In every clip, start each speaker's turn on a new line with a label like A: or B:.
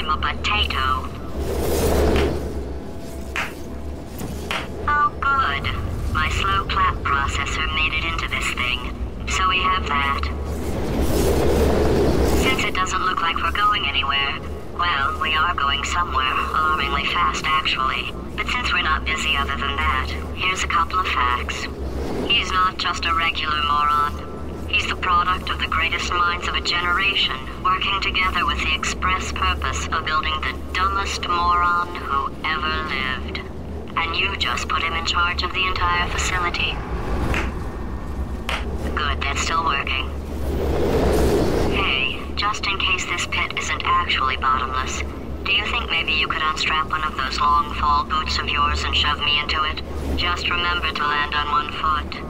A: I'm a potato. Oh, good. My slow clap processor made it into this thing. So we have that. Since it doesn't look like we're going anywhere, well, we are going somewhere, alarmingly fast actually. But since we're not busy other than that, here's a couple of facts. He's not just a regular moron. He's the product of the greatest minds of a generation, working together with the express purpose of building the dumbest moron who ever lived. And you just put him in charge of the entire facility. Good, that's still working. Hey, just in case this pit isn't actually bottomless, do you think maybe you could unstrap one of those long fall boots of yours and shove me into it? Just remember to land on one foot.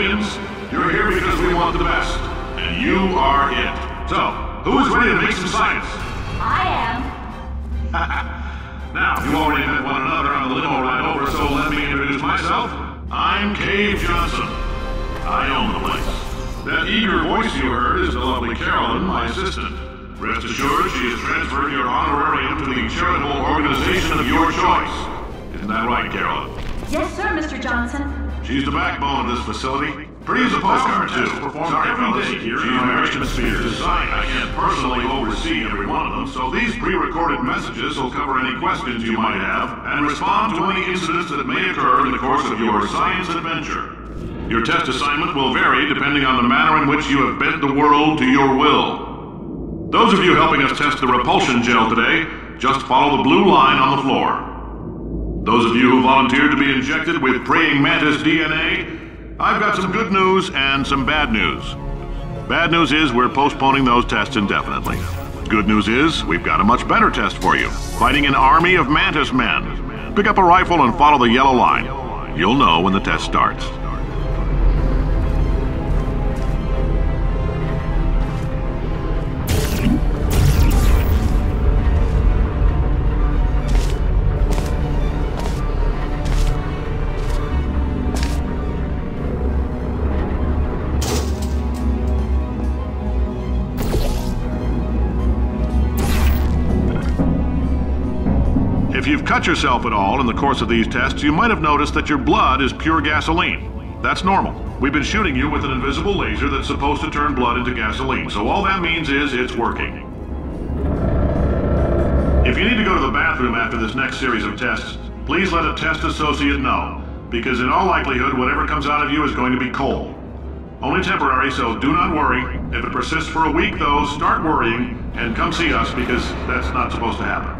B: Olympians. You're here because we want the best. And you are it. So, who is ready to make some science?
C: I am.
B: Now, you already met one another on the limo ride over, so let me introduce myself. I'm Cave Johnson. I own the place. That eager voice you heard is the lovely Carolyn, my assistant. Rest assured, she has transferred your honorarium to the charitable organization of your choice. Isn't that right, Carolyn?
C: Yes, sir, Mr. Johnson.
B: She's the backbone of this facility. Pretty as a postcard, too. Sorry, fellas. She's married to Spears' design. I can't personally oversee every one of them, so these pre-recorded messages will cover any questions you might have and respond to any incidents that may occur in the course of your science adventure. Your test assignment will vary depending on the manner in which you have bent the world to your will. Those of you helping us test the repulsion gel today, just follow the blue line on the floor. Those of you who volunteered to be injected with praying mantis DNA, I've got some good news and some bad news. Bad news is we're postponing those tests indefinitely. Good news is we've got a much better test for you. Fighting an army of mantis men. Pick up a rifle and follow the yellow line. You'll know when the test starts. If you've cut yourself at all in the course of these tests, you might have noticed that your blood is pure gasoline. That's normal. We've been shooting you with an invisible laser that's supposed to turn blood into gasoline, so all that means is it's working. If you need to go to the bathroom after this next series of tests, please let a test associate know, because in all likelihood, whatever comes out of you is going to be coal. Only temporary, so do not worry. If it persists for a week, though, start worrying and come see us, because that's not supposed to happen.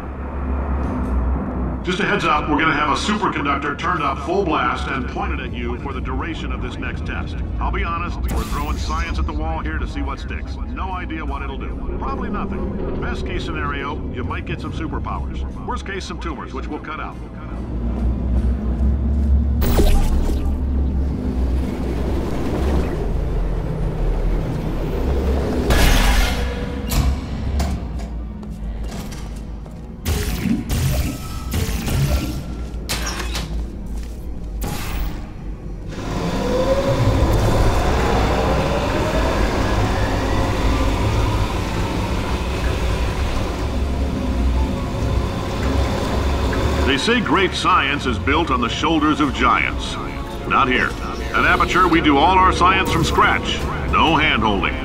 B: Just a heads up, we're going to have a superconductor turned up full blast and pointed at you for the duration of this next test. I'll be honest, we're throwing science at the wall here to see what sticks. No idea what it'll do. Probably nothing. Best case scenario, you might get some superpowers. Worst case, some tumors, which we'll cut out. They say great science is built on the shoulders of giants. Not here. At Aperture, we do all our science from scratch. No hand-holding.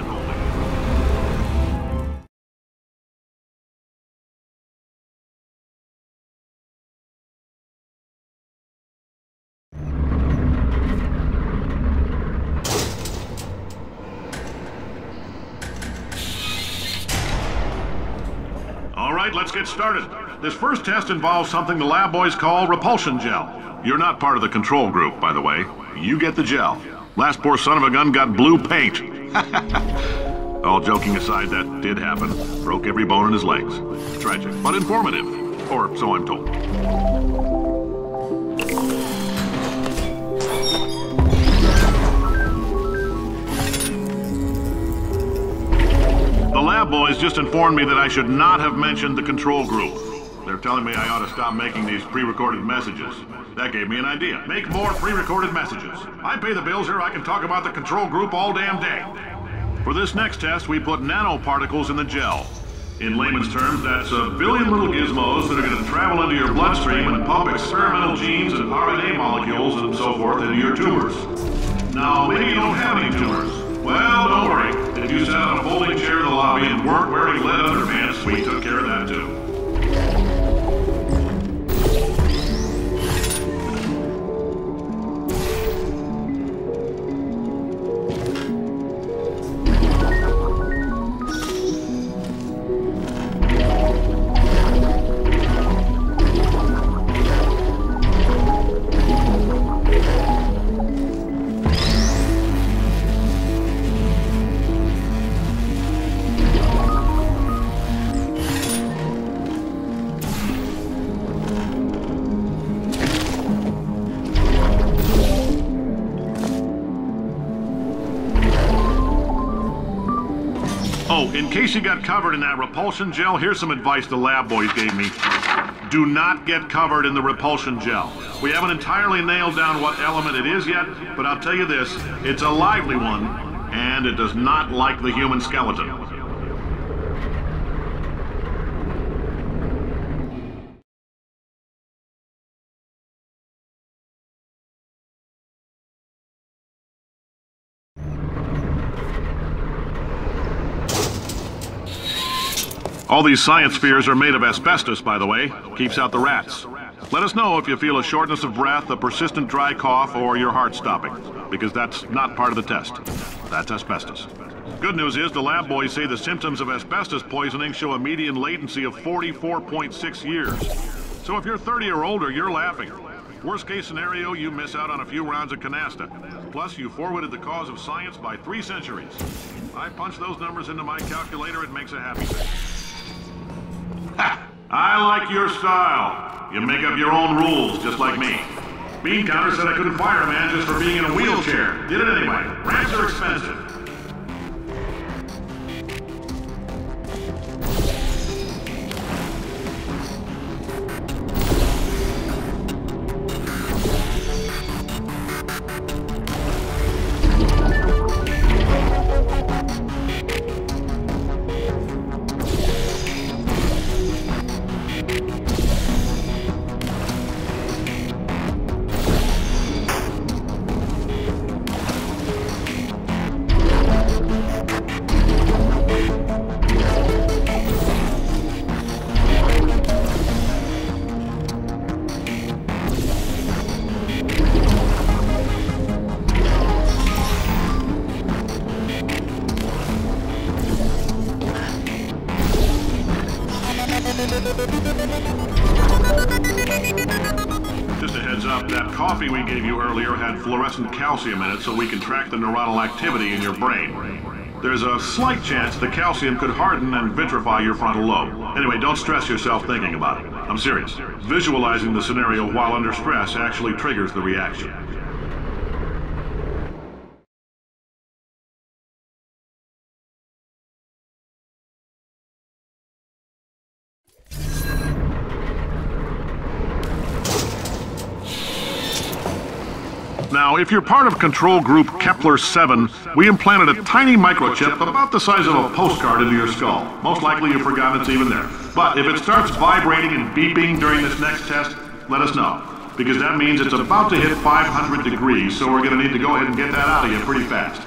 B: All right, let's get started. This first test involves something the lab boys call repulsion gel. You're not part of the control group, by the way. You get the gel. Last poor son of a gun got blue paint. All joking aside, that did happen. Broke every bone in his legs. Tragic, but informative. Or so I'm told. The lab boys just informed me that I should not have mentioned the control group. They're telling me I ought to stop making these pre-recorded messages. That gave me an idea. Make more pre-recorded messages. I pay the bills here, I can talk about the control group all damn day. For this next test, we put nanoparticles in the gel. In layman's terms, that's a billion little gizmos that are going to travel into your bloodstream and pump experimental genes and RNA molecules and so forth into your tumors. Now, maybe you don't have any tumors. Well, don't worry. If you sat on a folding chair in the lobby and weren't wearing lead underpants, we took care of that too. Oh, in case you got covered in that repulsion gel, here's some advice the lab boys gave me. Do not get covered in the repulsion gel. We haven't entirely nailed down what element it is yet, but I'll tell you this, it's a lively one, and it does not like the human skeleton. All these science spheres are made of asbestos, by the way. Keeps out the rats. Let us know if you feel a shortness of breath, a persistent dry cough, or your heart stopping, because that's not part of the test. That's asbestos. Good news is the lab boys say the symptoms of asbestos poisoning show a median latency of 44.6 years. So if you're 30 or older, you're laughing. Worst case scenario, you miss out on a few rounds of canasta. Plus, you forwarded the cause of science by 3 centuries. I punch those numbers into my calculator, it makes a happy face. Ha! I like your style. You make up your own rules, just like me. Bean Counter said I couldn't fire a man just for being in a wheelchair. Did it anyway. Ramps are expensive. Just a heads up, that coffee we gave you earlier had fluorescent calcium in it so we can track the neuronal activity in your brain. There's a slight chance the calcium could harden and vitrify your frontal lobe. Anyway, don't stress yourself thinking about it. I'm serious. Visualizing the scenario while under stress actually triggers the reaction. Now, if you're part of control group Kepler-7, we implanted a tiny microchip about the size of a postcard into your skull. Most likely you've forgotten it's even there. But if it starts vibrating and beeping during this next test, let us know. Because that means it's about to hit 500 degrees, so we're going to need to go ahead and get that out of you pretty fast.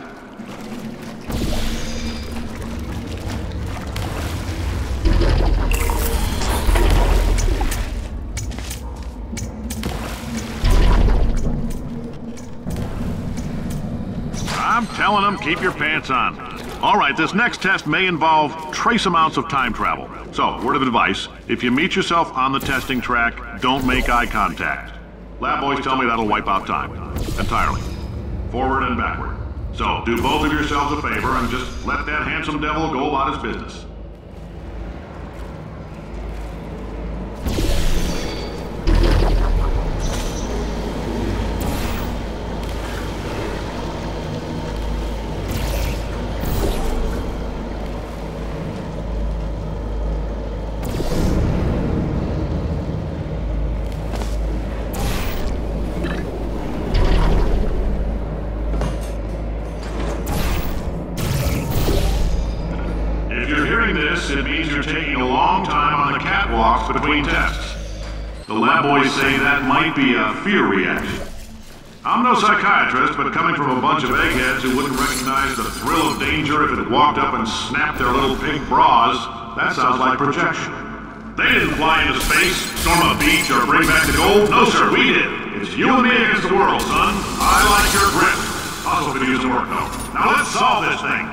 B: I'm telling them, keep your pants on. All right, this next test may involve trace amounts of time travel. So, word of advice, if you meet yourself on the testing track, don't make eye contact. Lab boys tell me that'll wipe out time. Entirely. Forward and backward. So, do both of yourselves a favor and just let that handsome devil go about his business. It means you're taking a long time on the catwalks between tests. The lab boys say that might be a fear reaction. I'm no psychiatrist, but coming from a bunch of eggheads who wouldn't recognize the thrill of danger if it walked up and snapped their little pink bras, that sounds like projection. They didn't fly into space, storm a beach, or bring back the gold. No, sir, we did. It's you and me against the world, son. I like your grip. Also could use some work, though. Now let's solve this thing.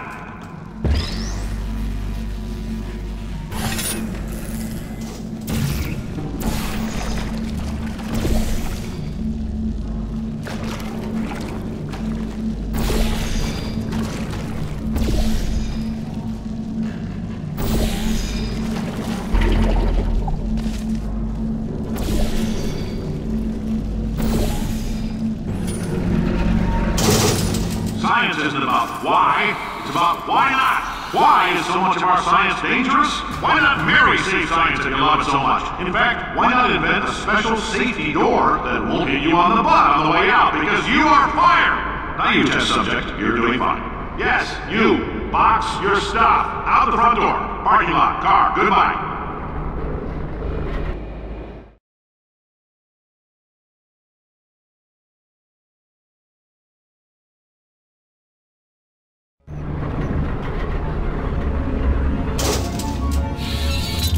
B: Science isn't about why, it's about why not. Why is so much of our science dangerous? Why not marry safe science if you love it so much? In fact, why not invent a special safety door that won't hit you on the butt on the way out because you are fired? Now you test subject, you're doing fine. Yes, you. Box your stuff. Out the front door. Parking lot. Car. Goodbye.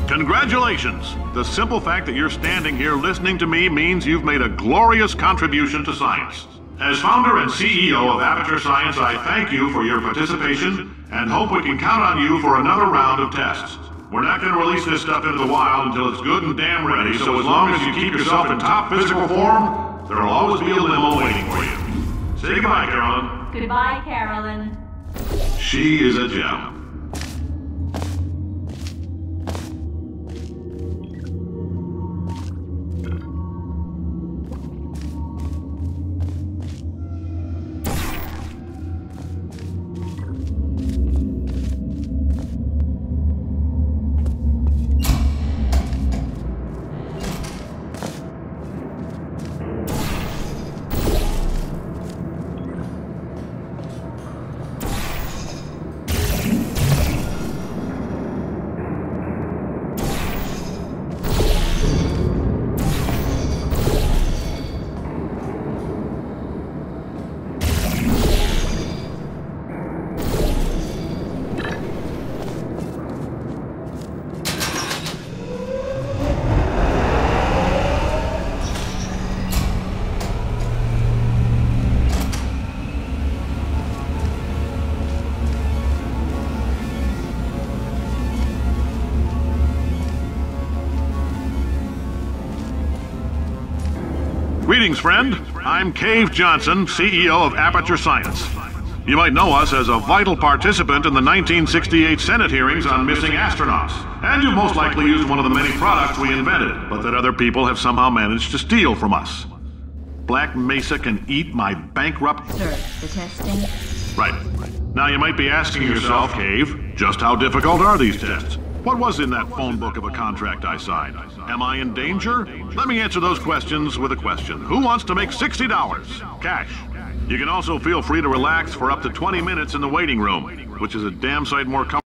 B: Congratulations! The simple fact that you're standing here listening to me means you've made a glorious contribution to science. As founder and CEO of Aperture Science, I thank you for your participation and hope we can count on you for another round of tests. We're not going to release this stuff into the wild until it's good and damn ready, so as long as you keep yourself in top physical form, there'll always be a limo waiting for you. Say goodbye, Carolyn.
C: Goodbye, Carolyn.
B: She is a gem. Greetings, friend. I'm Cave Johnson, CEO of Aperture Science. You might know us as a vital participant in the 1968 Senate hearings on missing astronauts. And you most likely used one of the many products we invented, but that other people have somehow managed to steal from us. Black Mesa can eat my bankrupt...
C: Sir, the testing?
B: Right. Now you might be asking yourself, Cave, just how difficult are these tests? What was in that phone book of a contract I signed? Am I in danger? Let me answer those questions with a question. Who wants to make $60? Cash. You can also feel free to relax for up to 20 minutes in the waiting room, which is a damn sight more comfortable.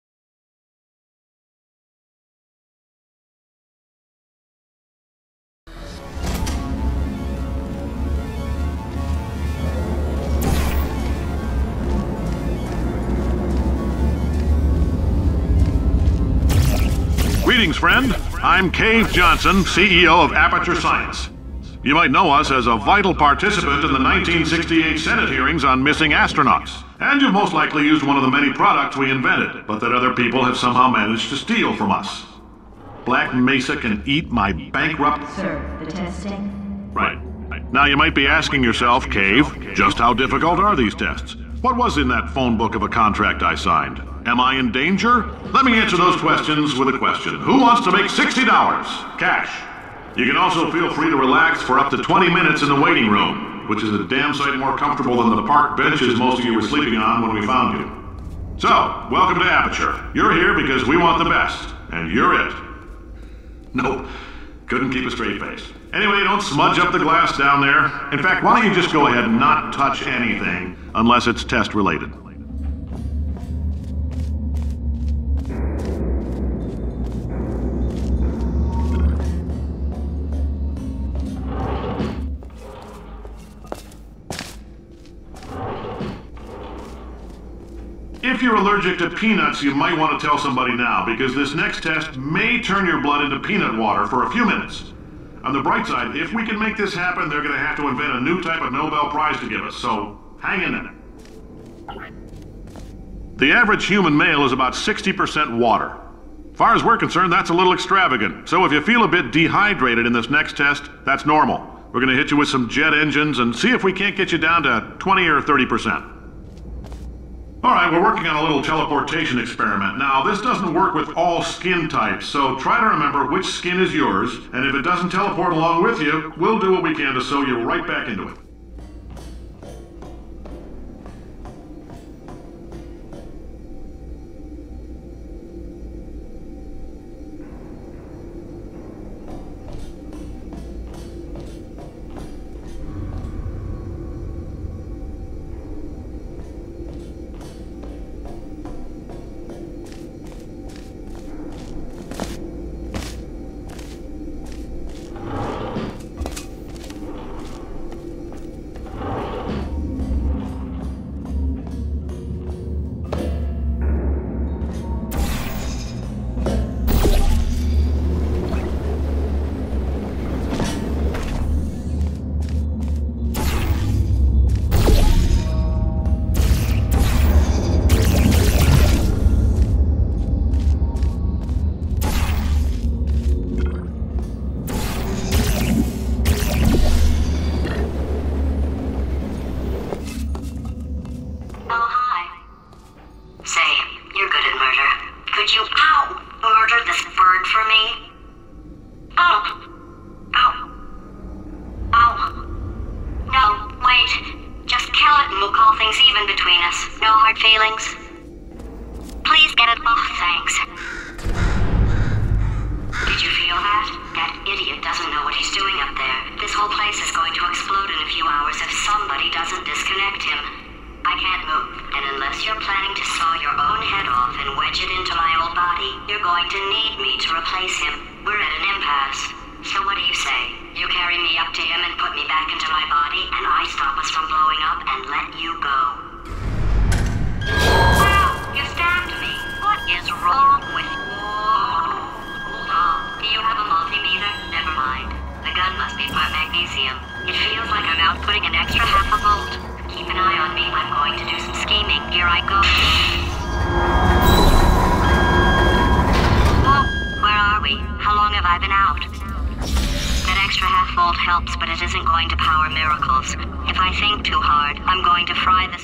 B: Greetings, friend. I'm Cave Johnson, CEO of Aperture Science. You might know us as a vital participant in the 1968 Senate hearings on missing astronauts. And you've most likely used one of the many products we invented, but that other people have somehow managed to steal from us. Black Mesa can eat my bankrupt...
C: Sir, the testing?
B: Right. Now you might be asking yourself, Cave, just how difficult are these tests? What was in that phone book of a contract I signed? Am I in danger? Let me answer those questions with a question. Who wants to make $60? Cash. You can also feel free to relax for up to 20 minutes in the waiting room, which is a damn sight more comfortable than the park benches most of you were sleeping on when we found you. So, welcome to Aperture. You're here because we want the best, and you're it. Nope, couldn't keep a straight face. Anyway, don't smudge up the glass down there. In fact, why don't you just go ahead and not touch anything unless it's test related. If you're allergic to peanuts, you might want to tell somebody now, because this next test may turn your blood into peanut water for a few minutes. On the bright side, if we can make this happen, they're going to have to invent a new type of Nobel Prize to give us, so hang in there. The average human male is about 60% water. As far as we're concerned, that's a little extravagant. So if you feel a bit dehydrated in this next test, that's normal. We're going to hit you with some jet engines and see if we can't get you down to 20 or 30%. All right, we're working on a little teleportation experiment. Now, this doesn't work with all skin types, so try to remember which skin is yours, and if it doesn't teleport along with you, we'll do what we can to sew you right back into it.
A: hard feelings? Please get it. Oh, thanks. Did you feel that? That idiot doesn't know what he's doing up there. This whole place is going to explode in a few hours if somebody doesn't disconnect him. I can't move, and unless you're planning to saw your own head off and wedge it into my old body, you're going to need me to replace him. We're at an impasse. So what do you say? You carry me up to him and put me back into my body, and I stop us from blowing up and let you go. Wow! You stabbed me! What is wrong with you? Hold on. Do you have a multimeter? Never mind. The gun must be part magnesium. It feels like I'm outputting an extra half a volt. Keep an eye on me. I'm going to do some scheming. Here I go. Whoa! Where are we? How long have I been out? That extra half volt helps, but it isn't going to power miracles. If I think too hard, I'm going to fry this